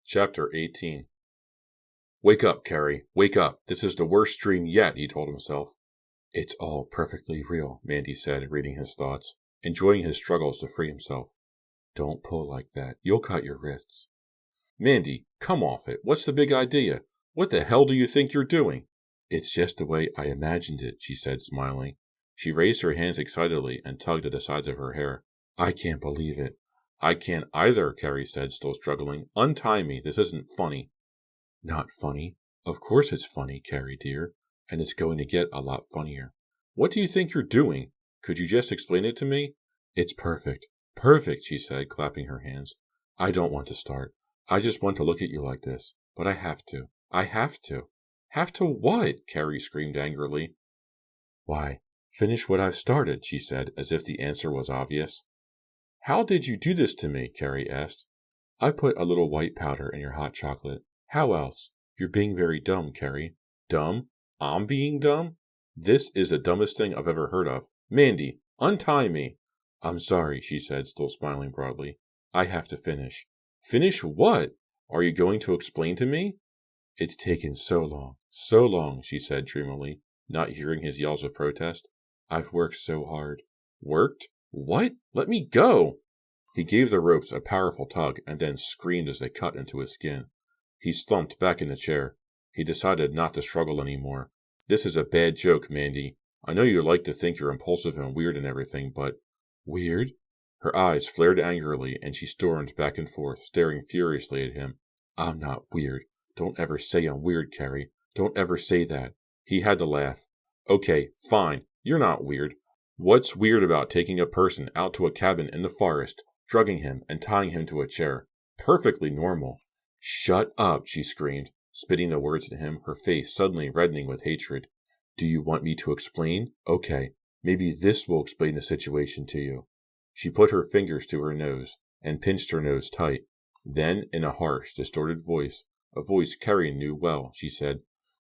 Chapter 18. Wake up, Carrie. Wake up. This is the worst dream yet, he told himself. It's all perfectly real, Mandy said, reading his thoughts, enjoying his struggles to free himself. Don't pull like that. You'll cut your wrists. Mandy, come off it. What's the big idea? What the hell do you think you're doing? It's just the way I imagined it, she said, smiling. She raised her hands excitedly and tugged at the sides of her hair. I can't believe it. I can't either, Carrie said, still struggling. Untie me. This isn't funny. Not funny. Of course it's funny, Carrie dear, and it's going to get a lot funnier. What do you think you're doing? Could you just explain it to me? It's perfect. Perfect, she said, clapping her hands. I don't want to start. I just want to look at you like this, but I have to. I have to. Have to what? Carrie screamed angrily. Why, finish what I've started, she said, as if the answer was obvious. How did you do this to me? Carrie asked. I put a little white powder in your hot chocolate. How else? You're being very dumb, Carrie. Dumb? I'm being dumb? This is the dumbest thing I've ever heard of. Mandy, untie me. I'm sorry, she said, still smiling broadly. I have to finish. Finish what? Are you going to explain to me? It's taken so long, she said dreamily, not hearing his yells of protest. I've worked so hard. Worked? What? Let me go! He gave the ropes a powerful tug and then screamed as they cut into his skin. He slumped back in the chair. He decided not to struggle anymore. This is a bad joke, Mandy. I know you like to think you're impulsive and weird and everything, but... Weird? Her eyes flared angrily, and she stormed back and forth, staring furiously at him. I'm not weird. Don't ever say I'm weird, Carrie. Don't ever say that. He had to laugh. Okay, fine. You're not weird. What's weird about taking a person out to a cabin in the forest, drugging him, and tying him to a chair? Perfectly normal. Shut up, she screamed, spitting the words at him, her face suddenly reddening with hatred. Do you want me to explain? Okay, maybe this will explain the situation to you. She put her fingers to her nose and pinched her nose tight. Then, in a harsh, distorted voice, a voice Carrie knew well, she said,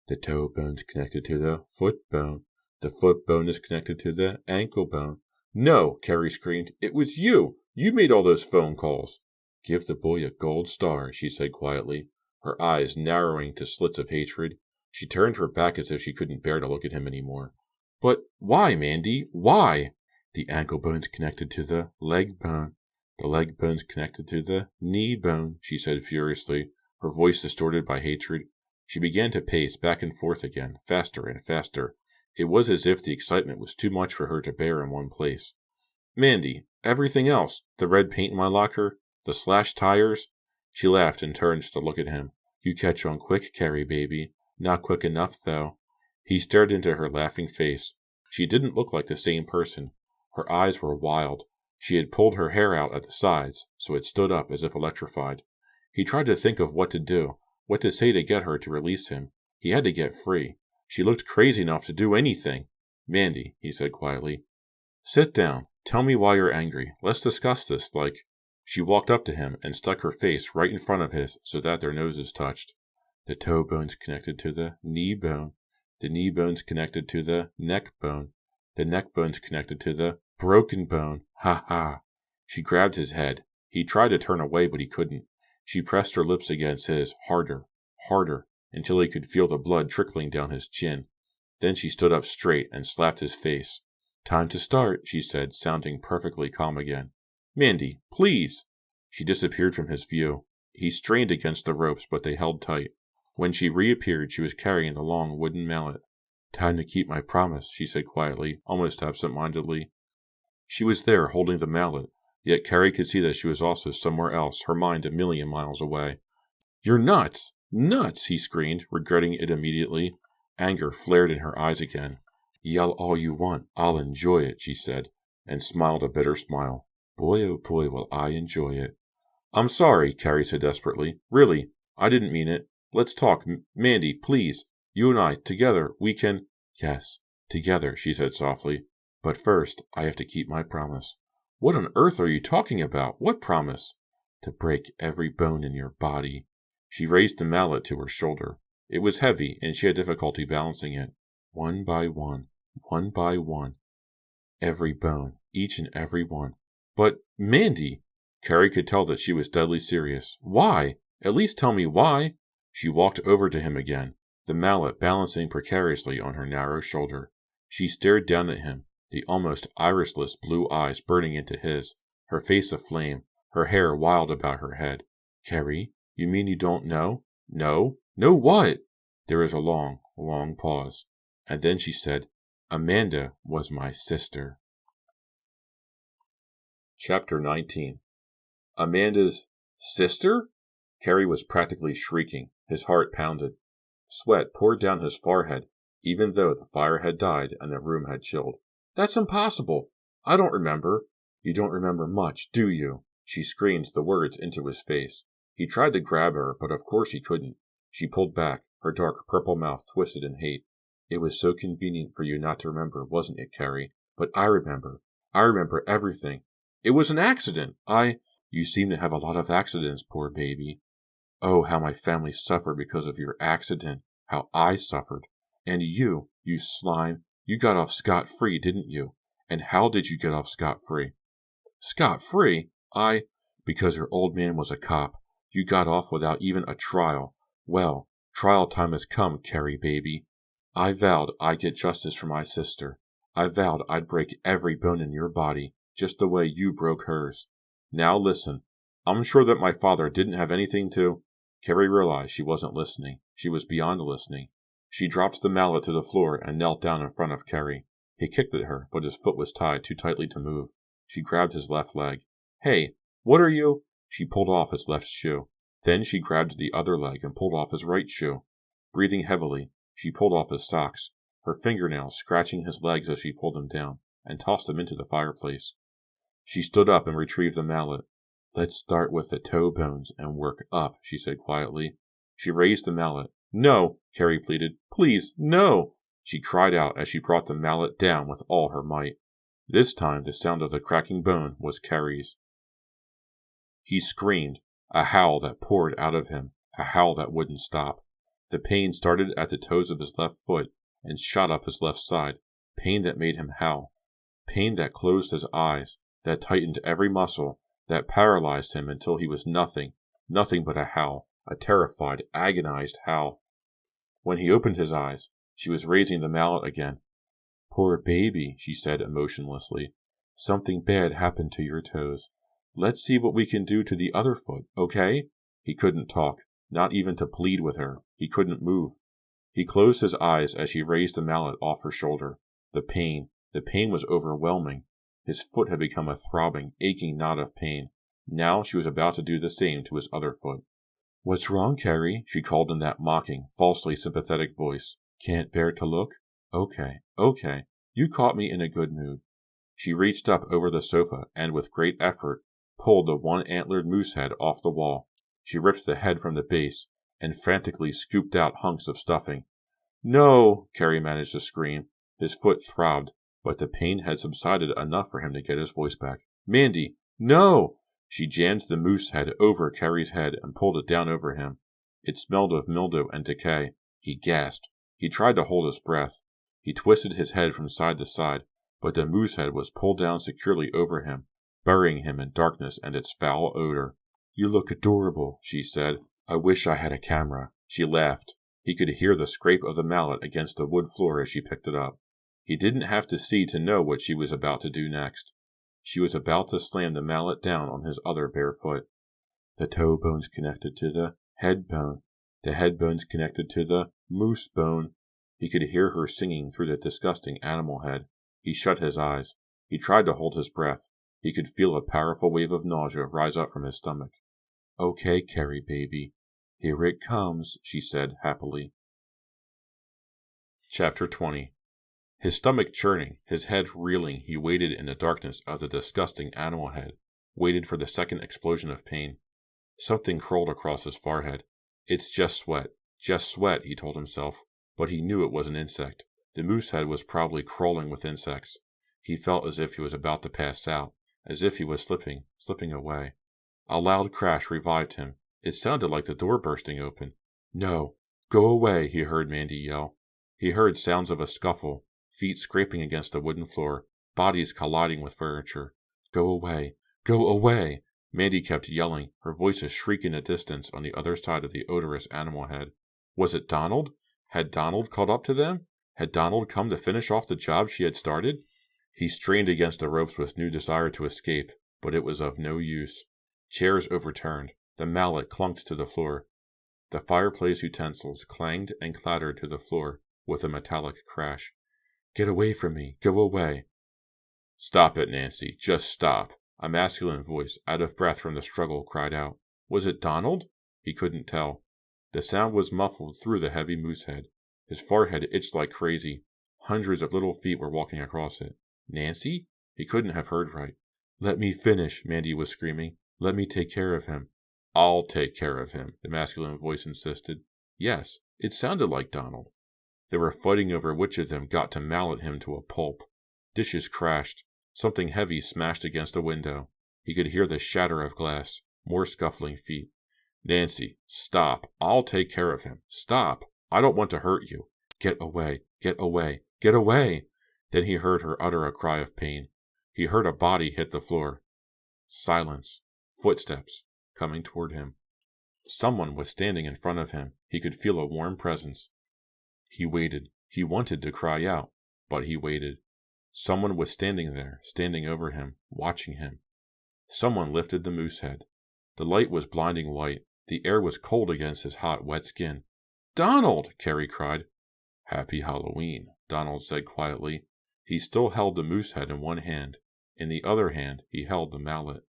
The toe bone's connected to the foot bone. The foot bone is connected to the ankle bone. No, Carrie screamed. It was you. You made all those phone calls. Give the boy a gold star, she said quietly, her eyes narrowing to slits of hatred. She turned her back as if she couldn't bear to look at him any more. But why, Mandy? Why? The ankle bone's connected to the leg bone. The leg bone's connected to the knee bone, she said furiously, her voice distorted by hatred. She began to pace back and forth again, faster and faster. It was as if the excitement was too much for her to bear in one place. Mandy, everything else, the red paint in my locker, the slashed tires. She laughed and turned to look at him. You catch on quick, Carrie, baby. Not quick enough, though. He stared into her laughing face. She didn't look like the same person. Her eyes were wild. She had pulled her hair out at the sides, so it stood up as if electrified. He tried to think of what to do, what to say to get her to release him. He had to get free. She looked crazy enough to do anything. Mandy, he said quietly. Sit down. Tell me why you're angry. Let's discuss this, like... She walked up to him and stuck her face right in front of his so that their noses touched. The toe bone's connected to the knee bone. The knee bone's connected to the neck bone. The neck bone's connected to the broken bone. Ha ha. She grabbed his head. He tried to turn away, but he couldn't. She pressed her lips against his, harder, harder, until he could feel the blood trickling down his chin. Then she stood up straight and slapped his face. Time to start, she said, sounding perfectly calm again. Mandy, please. She disappeared from his view. He strained against the ropes, but they held tight. When she reappeared, she was carrying the long wooden mallet. Time to keep my promise, she said quietly, almost absent-mindedly. She was there, holding the mallet, yet Carrie could see that she was also somewhere else, her mind a million miles away. You're nuts! Nuts! He screamed, regretting it immediately. Anger flared in her eyes again. Yell all you want, I'll enjoy it, she said, and smiled a bitter smile. Boy, oh boy, will I enjoy it. I'm sorry, Carrie said desperately. Really, I didn't mean it. Let's talk. Mandy, please. You and I, together, we can... Yes, together, she said softly. But first, I have to keep my promise. What on earth are you talking about? What promise? To break every bone in your body. She raised the mallet to her shoulder. It was heavy, and she had difficulty balancing it. One by one, one by one. Every bone, each and every one. But, Mandy! Carrie could tell that she was deadly serious. Why? At least tell me why." She walked over to him again, the mallet balancing precariously on her narrow shoulder. She stared down at him, the almost irisless blue eyes burning into his, her face aflame, her hair wild about her head. "Carrie, you mean you don't know?" "No? Know what?" There was a long, long pause, and then she said, "Amanda was my sister." Chapter 19. Amanda's sister? Carrie was practically shrieking. His heart pounded. Sweat poured down his forehead, even though the fire had died and the room had chilled. "That's impossible. I don't remember." "You don't remember much, do you?" She screamed the words into his face. He tried to grab her, but of course he couldn't. She pulled back, her dark purple mouth twisted in hate. "It was so convenient for you not to remember, wasn't it, Carrie? But I remember. I remember everything. It was an accident. You seem to have a lot of accidents, poor baby. Oh, how my family suffered because of your accident. How I suffered. And you slime, you got off scot-free, didn't you? And how did you get off scot-free?" "Scot-free? Because your old man was a cop. You got off without even a trial. Well, trial time has come, Carrie baby. I vowed I'd get justice for my sister. I vowed I'd break every bone in your body, just the way you broke hers. Now listen. I'm sure that my father didn't have anything to—" Carrie realized she wasn't listening. She was beyond listening. She dropped the mallet to the floor and knelt down in front of Carrie. He kicked at her, but his foot was tied too tightly to move. She grabbed his left leg. "Hey, what are you—" She pulled off his left shoe. Then she grabbed the other leg and pulled off his right shoe. Breathing heavily, she pulled off his socks, her fingernails scratching his legs as she pulled them down, and tossed them into the fireplace. She stood up and retrieved the mallet. "Let's start with the toe bones and work up," she said quietly. She raised the mallet. "No," Carrie pleaded. "Please, no!" She cried out as she brought the mallet down with all her might. This time the sound of the cracking bone was Carrie's. He screamed, a howl that poured out of him, a howl that wouldn't stop. The pain started at the toes of his left foot and shot up his left side, pain that made him howl, pain that closed his eyes, that tightened every muscle, that paralyzed him until he was nothing but a howl, a terrified, agonized howl. When he opened his eyes, she was raising the mallet again. "Poor baby," she said emotionlessly. "Something bad happened to your toes. Let's see what we can do to the other foot, okay?" He couldn't talk, not even to plead with her. He couldn't move. He closed his eyes as she raised the mallet off her shoulder. The pain was overwhelming. His foot had become a throbbing, aching knot of pain. Now she was about to do the same to his other foot. "What's wrong, Carrie?" she called in that mocking, falsely sympathetic voice. "Can't bear to look? Okay. You caught me in a good mood." She reached up over the sofa and, with great effort, pulled the one-antlered moose head off the wall. She ripped the head from the base and frantically scooped out hunks of stuffing. "No!" Carrie managed to scream. His foot throbbed, but the pain had subsided enough for him to get his voice back. "Mandy, no!" She jammed the moose head over Carrie's head and pulled it down over him. It smelled of mildew and decay. He gasped. He tried to hold his breath. He twisted his head from side to side, but the moose head was pulled down securely over him, burying him in darkness and its foul odor. "You look adorable," she said. "I wish I had a camera." She laughed. He could hear the scrape of the mallet against the wood floor as she picked it up. He didn't have to see to know what she was about to do next. She was about to slam the mallet down on his other bare foot. "The toe bone's connected to the head bone. The head bone's connected to the moose bone." He could hear her singing through the disgusting animal head. He shut his eyes. He tried to hold his breath. He could feel a powerful wave of nausea rise up from his stomach. "Okay, Carrie baby. Here it comes," she said happily. Chapter 20. His stomach churning, his head reeling, he waited in the darkness of the disgusting animal head, waited for the second explosion of pain. Something crawled across his forehead. "It's just sweat," he told himself, but he knew it was an insect. The moose head was probably crawling with insects. He felt as if he was about to pass out, as if he was slipping away. A loud crash revived him. It sounded like the door bursting open. "No, go away," he heard Mandy yell. He heard sounds of a scuffle, feet scraping against the wooden floor, bodies colliding with furniture. Go away! Mandy kept yelling, her voice a shriek in the distance on the other side of the odorous animal head. Was it Donald? Had Donald caught up to them? Had Donald come to finish off the job she had started? He strained against the ropes with new desire to escape, but it was of no use. Chairs overturned. The mallet clunked to the floor. The fireplace utensils clanged and clattered to the floor with a metallic crash. Get away from me! Go away! Stop it, Nancy. Just stop. A masculine voice, out of breath from the struggle, cried out. Was it Donald? He couldn't tell. The sound was muffled through the heavy moose head. His forehead itched like crazy. Hundreds of little feet were walking across it. Nancy? He couldn't have heard right. Let me finish, Mandy was screaming. Let me take care of him. I'll take care of him, the masculine voice insisted. Yes, it sounded like Donald. They were fighting over which of them got to mallet him to a pulp. Dishes crashed. Something heavy smashed against a window. He could hear the shatter of glass. More scuffling feet. Nancy, stop. I'll take care of him. Stop. I don't want to hurt you. Get away. Get away. Get away. Then he heard her utter a cry of pain. He heard a body hit the floor. Silence. Footsteps. Coming toward him. Someone was standing in front of him. He could feel a warm presence. He waited. He wanted to cry out, but he waited. Someone was standing there, standing over him, watching him. Someone lifted the moose head. The light was blinding white. The air was cold against his hot, wet skin. Donald! Carrie cried. Happy Halloween, Donald said quietly. He still held the moose head in one hand. In the other hand, he held the mallet.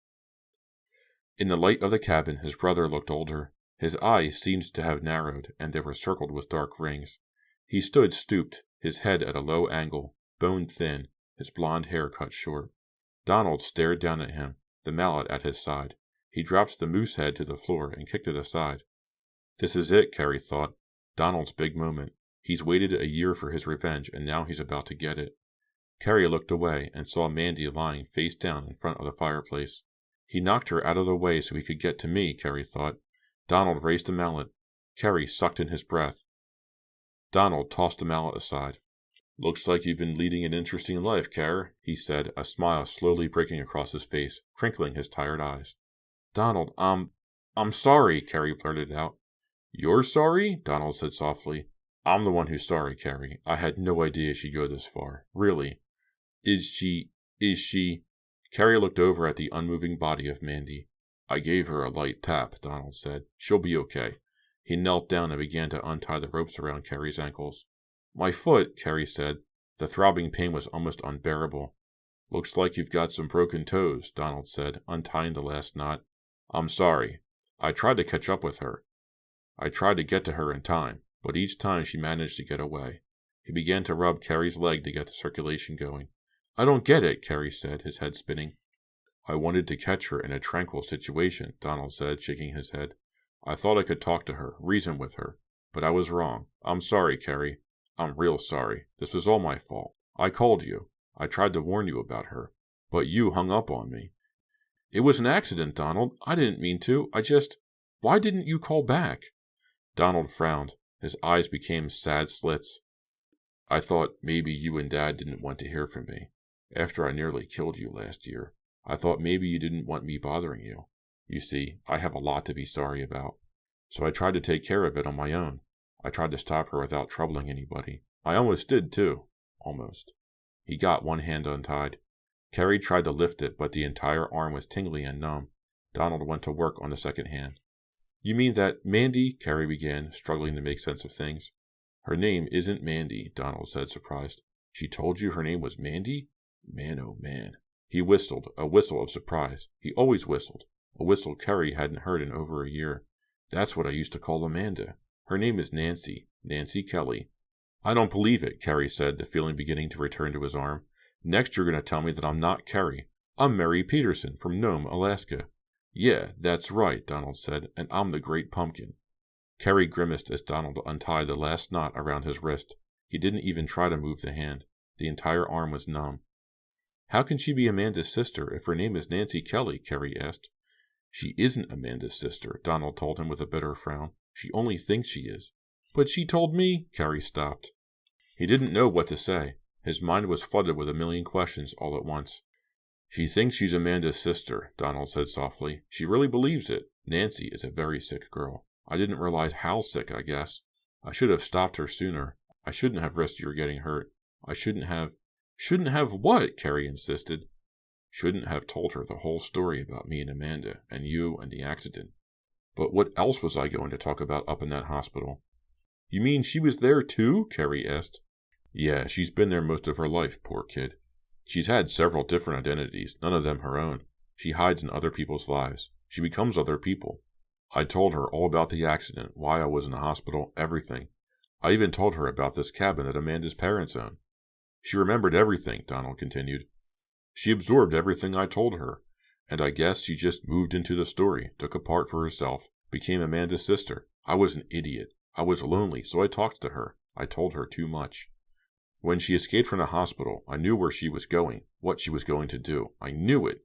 In the light of the cabin, his brother looked older. His eyes seemed to have narrowed, and they were circled with dark rings. He stood stooped, his head at a low angle, bone thin, his blond hair cut short. Donald stared down at him, the mallet at his side. He dropped the moose head to the floor and kicked it aside. This is it, Carrie thought. Donald's big moment. He's waited a year for his revenge, and now he's about to get it. Carrie looked away and saw Mandy lying face down in front of the fireplace. He knocked her out of the way so he could get to me, Carrie thought. Donald raised the mallet. Carrie sucked in his breath. Donald tossed the mallet aside. Looks like you've been leading an interesting life, Carrie, he said, a smile slowly breaking across his face, crinkling his tired eyes. Donald, I'm sorry, Carrie blurted out. You're sorry? Donald said softly. I'm the one who's sorry, Carrie. I had no idea she'd go this far. Really. Is she... Carrie looked over at the unmoving body of Mandy. I gave her a light tap, Donald said. She'll be okay. He knelt down and began to untie the ropes around Carrie's ankles. My foot, Carrie said. The throbbing pain was almost unbearable. Looks like you've got some broken toes, Donald said, untying the last knot. I'm sorry. I tried to catch up with her. I tried to get to her in time, but each time she managed to get away. He began to rub Carrie's leg to get the circulation going. I don't get it, Carrie said, his head spinning. I wanted to catch her in a tranquil situation, Donald said, shaking his head. I thought I could talk to her, reason with her. But I was wrong. I'm sorry, Carrie. I'm real sorry. This was all my fault. I called you. I tried to warn you about her. But you hung up on me. It was an accident, Donald. I didn't mean to. Why didn't you call back? Donald frowned. His eyes became sad slits. I thought maybe you and Dad didn't want to hear from me. After I nearly killed you last year, I thought maybe you didn't want me bothering you. You see, I have a lot to be sorry about. So I tried to take care of it on my own. I tried to stop her without troubling anybody. I almost did, too. Almost. He got one hand untied. Carrie tried to lift it, but the entire arm was tingly and numb. Donald went to work on the second hand. You mean that Mandy, Carrie began, struggling to make sense of things. Her name isn't Mandy, Donald said, surprised. She told you her name was Mandy? Man, oh man. He whistled, a whistle of surprise. He always whistled, a whistle Carrie hadn't heard in over a year. That's what I used to call Amanda. Her name is Nancy, Nancy Kelly. I don't believe it, Carrie said, the feeling beginning to return to his arm. Next you're going to tell me that I'm not Carrie. I'm Mary Peterson from Nome, Alaska. Yeah, that's right, Donald said, and I'm the Great Pumpkin. Carrie grimaced as Donald untied the last knot around his wrist. He didn't even try to move the hand. The entire arm was numb. How can she be Amanda's sister if her name is Nancy Kelly? Carrie asked. She isn't Amanda's sister, Donald told him with a bitter frown. She only thinks she is. But she told me, Carrie stopped. He didn't know what to say. His mind was flooded with a million questions all at once. She thinks she's Amanda's sister, Donald said softly. She really believes it. Nancy is a very sick girl. I didn't realize how sick, I guess. I should have stopped her sooner. I shouldn't have risked your getting hurt. I shouldn't have... Shouldn't have what? Carrie insisted. Shouldn't have told her the whole story about me and Amanda, and you and the accident. But what else was I going to talk about up in that hospital? You mean she was there too? Carrie asked. Yeah, she's been there most of her life, poor kid. She's had several different identities, none of them her own. She hides in other people's lives. She becomes other people. I told her all about the accident, why I was in the hospital, everything. I even told her about this cabin that Amanda's parents own. She remembered everything, Donald continued. She absorbed everything I told her, and I guess she just moved into the story, took a part for herself, became Amanda's sister. I was an idiot. I was lonely, so I talked to her. I told her too much. When she escaped from the hospital, I knew where she was going, what she was going to do. I knew it.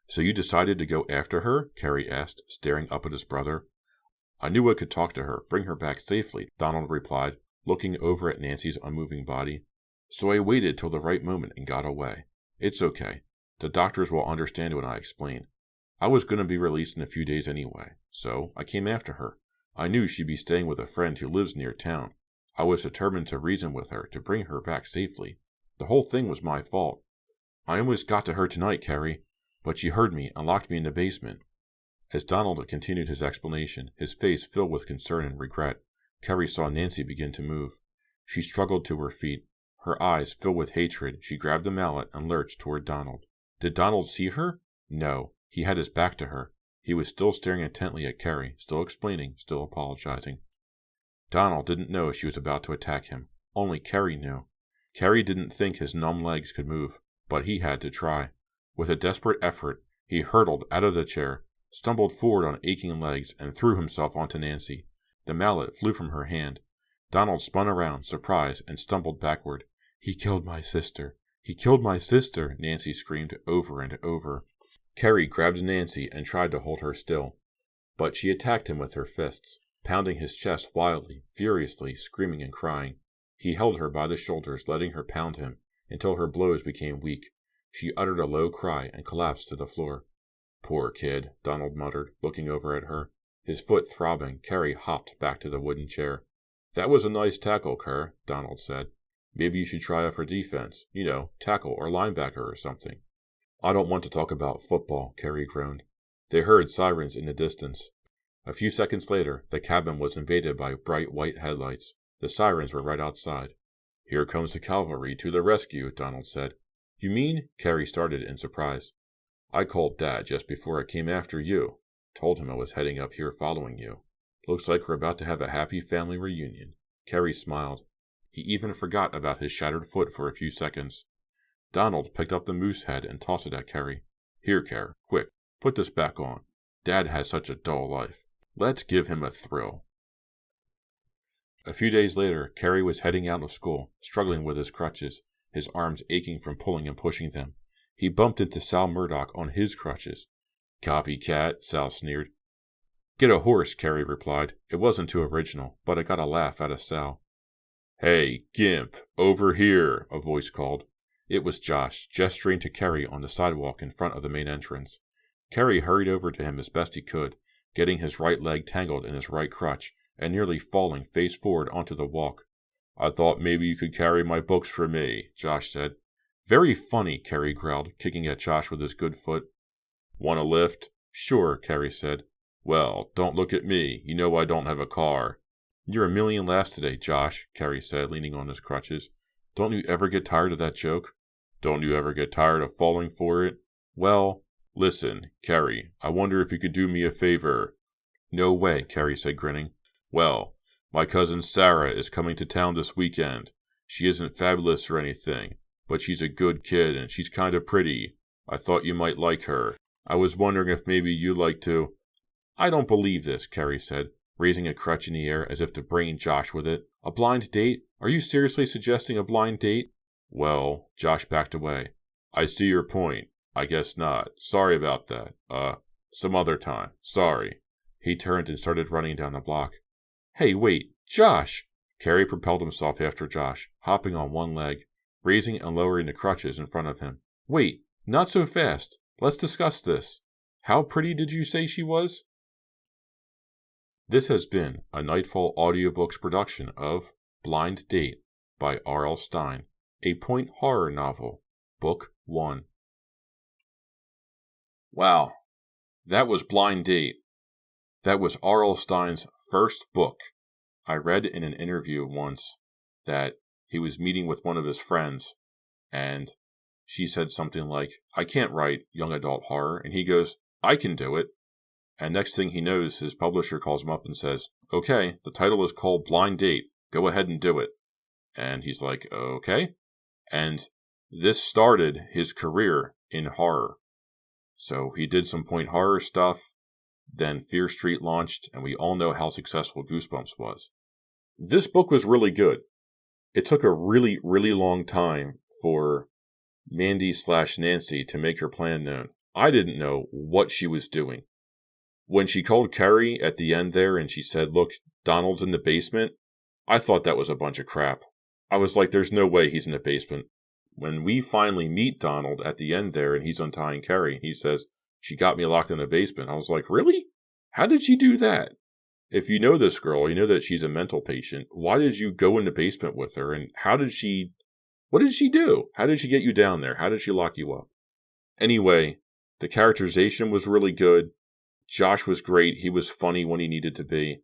So you decided to go after her? Carrie asked, staring up at his brother. I knew I could talk to her, bring her back safely, Donald replied, looking over at Nancy's unmoving body. So I waited till the right moment and got away. It's okay. The doctors will understand when I explain. I was going to be released in a few days anyway, so I came after her. I knew she'd be staying with a friend who lives near town. I was determined to reason with her, to bring her back safely. The whole thing was my fault. I almost got to her tonight, Carrie, but she heard me and locked me in the basement. As Donald continued his explanation, his face filled with concern and regret, Carrie saw Nancy begin to move. She struggled to her feet. Her eyes filled with hatred, she grabbed the mallet and lurched toward Donald. Did Donald see her? No. He had his back to her. He was still staring intently at Carrie, still explaining, still apologizing. Donald didn't know she was about to attack him. Only Carrie knew. Carrie didn't think his numb legs could move, but he had to try. With a desperate effort, he hurtled out of the chair, stumbled forward on aching legs, and threw himself onto Nancy. The mallet flew from her hand. Donald spun around, surprised, and stumbled backward. He killed my sister. He killed my sister, Nancy screamed over and over. Carrie grabbed Nancy and tried to hold her still, but she attacked him with her fists, pounding his chest wildly, furiously, screaming and crying. He held her by the shoulders, letting her pound him, until her blows became weak. She uttered a low cry and collapsed to the floor. Poor kid, Donald muttered, looking over at her. His foot throbbing, Carrie hopped back to the wooden chair. That was a nice tackle, Kerr, Donald said. Maybe you should try out for defense. You know, tackle or linebacker or something. I don't want to talk about football, Carrie groaned. They heard sirens in the distance. A few seconds later, the cabin was invaded by bright white headlights. The sirens were right outside. Here comes the cavalry to the rescue, Donald said. You mean? Carrie started in surprise. I called Dad just before I came after you. Told him I was heading up here following you. Looks like we're about to have a happy family reunion. Carrie smiled. He even forgot about his shattered foot for a few seconds. Donald picked up the moose head and tossed it at Carrie. Here, Carrie, quick, put this back on. Dad has such a dull life. Let's give him a thrill. A few days later, Carrie was heading out of school, struggling with his crutches, his arms aching from pulling and pushing them. He bumped into Sal Murdoch on his crutches. Copycat, Sal sneered. Get a horse, Carrie replied. It wasn't too original, but it got a laugh out of Sal. Hey, Gimp, over here, a voice called. It was Josh, gesturing to Carrie on the sidewalk in front of the main entrance. Carrie hurried over to him as best he could, getting his right leg tangled in his right crutch and nearly falling face forward onto the walk. I thought maybe you could carry my books for me, Josh said. Very funny, Carrie growled, kicking at Josh with his good foot. Want a lift? Sure, Carrie said. Well, don't look at me. You know I don't have a car. You're a million laughs today, Josh, Carrie said, leaning on his crutches. Don't you ever get tired of that joke? Don't you ever get tired of falling for it? Well, listen, Carrie, I wonder if you could do me a favor. No way, Carrie said, grinning. Well, my cousin Sarah is coming to town this weekend. She isn't fabulous or anything, but she's a good kid and she's kind of pretty. I thought you might like her. I was wondering if maybe you'd like to... I don't believe this, Carrie said, raising a crutch in the air as if to brain Josh with it. A blind date? Are you seriously suggesting a blind date? Well, Josh backed away. I see your point. I guess not. Sorry about that. Some other time. Sorry. He turned and started running down the block. Hey, wait, Josh! Carrie propelled himself after Josh, hopping on one leg, raising and lowering the crutches in front of him. Wait, Not so fast. Let's discuss this. How pretty did you say she was? This has been a Nightfall Audiobooks production of Blind Date by R.L. Stine, a point horror novel, Book 1. Wow, that was Blind Date. That was R.L. Stine's first book. I read in an interview once that he was meeting with one of his friends, and she said something like, I can't write young adult horror, and he goes, I can do it. And next thing he knows, his publisher calls him up and says, okay, the title is called Blind Date. Go ahead and do it. And he's like, okay. And this started his career in horror. So he did some point horror stuff. Then Fear Street launched, and we all know how successful Goosebumps was. This book was really good. It took a really, really long time for Mandy/Nancy to make her plan known. I didn't know what she was doing. When she called Carrie at the end there and she said, look, Donald's in the basement, I thought that was a bunch of crap. I was like, there's no way he's in the basement. When we finally meet Donald at the end there and he's untying Carrie, he says, she got me locked in the basement. I was like, really? How did she do that? If you know this girl, you know that she's a mental patient. Why did you go in the basement with her? And what did she do? How did she get you down there? How did she lock you up? Anyway, the characterization was really good. Josh was great. He was funny when he needed to be.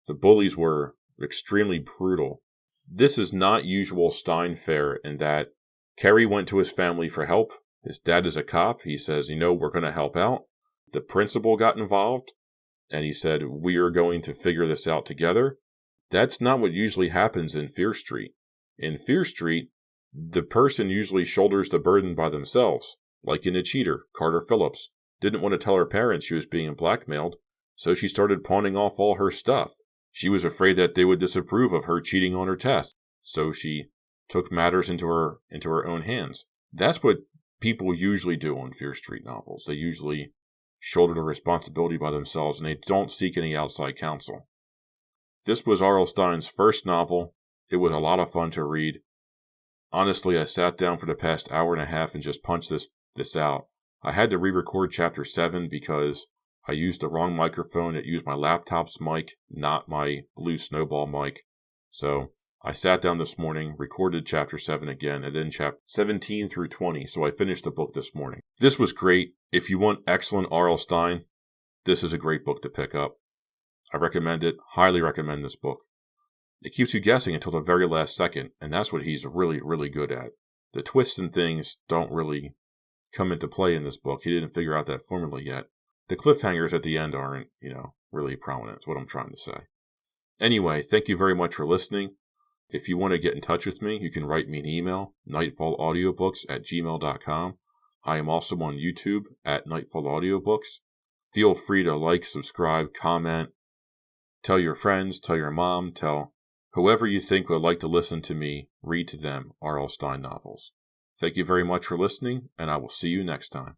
The bullies were extremely brutal. This is not usual Stine fare in that Carrie went to his family for help. His dad is a cop. He says, we're going to help out. The principal got involved, and he said, we are going to figure this out together. That's not what usually happens in Fear Street. In Fear Street, the person usually shoulders the burden by themselves, like in The Cheater. Carter Phillips didn't want to tell her parents she was being blackmailed, so she started pawning off all her stuff. She was afraid that they would disapprove of her cheating on her test, so she took matters into her own hands. That's what people usually do on Fear Street novels. They usually shoulder the responsibility by themselves, and they don't seek any outside counsel. This was R.L. Stine's first novel. It was a lot of fun to read. Honestly, I sat down for the past hour and a half and just punched this out. I had to re-record Chapter 7 because I used the wrong microphone. It used my laptop's mic, not my Blue Snowball mic. So I sat down this morning, recorded Chapter 7 again, and then Chapter 17 through 20, so I finished the book this morning. This was great. If you want excellent R.L. Stine, this is a great book to pick up. I recommend it, highly recommend this book. It keeps you guessing until the very last second, and that's what he's really, really good at. The twists and things don't really come into play in this book. He didn't figure out that formula yet. The cliffhangers at the end aren't, really prominent, is what I'm trying to say. Anyway, thank you very much for listening. If you want to get in touch with me, you can write me an email, nightfallaudiobooks@gmail.com. I am also on YouTube at Nightfall Audiobooks. Feel free to like, subscribe, comment, tell your friends, tell your mom, tell whoever you think would like to listen to me read to them R.L. Stine novels. Thank you very much for listening, and I will see you next time.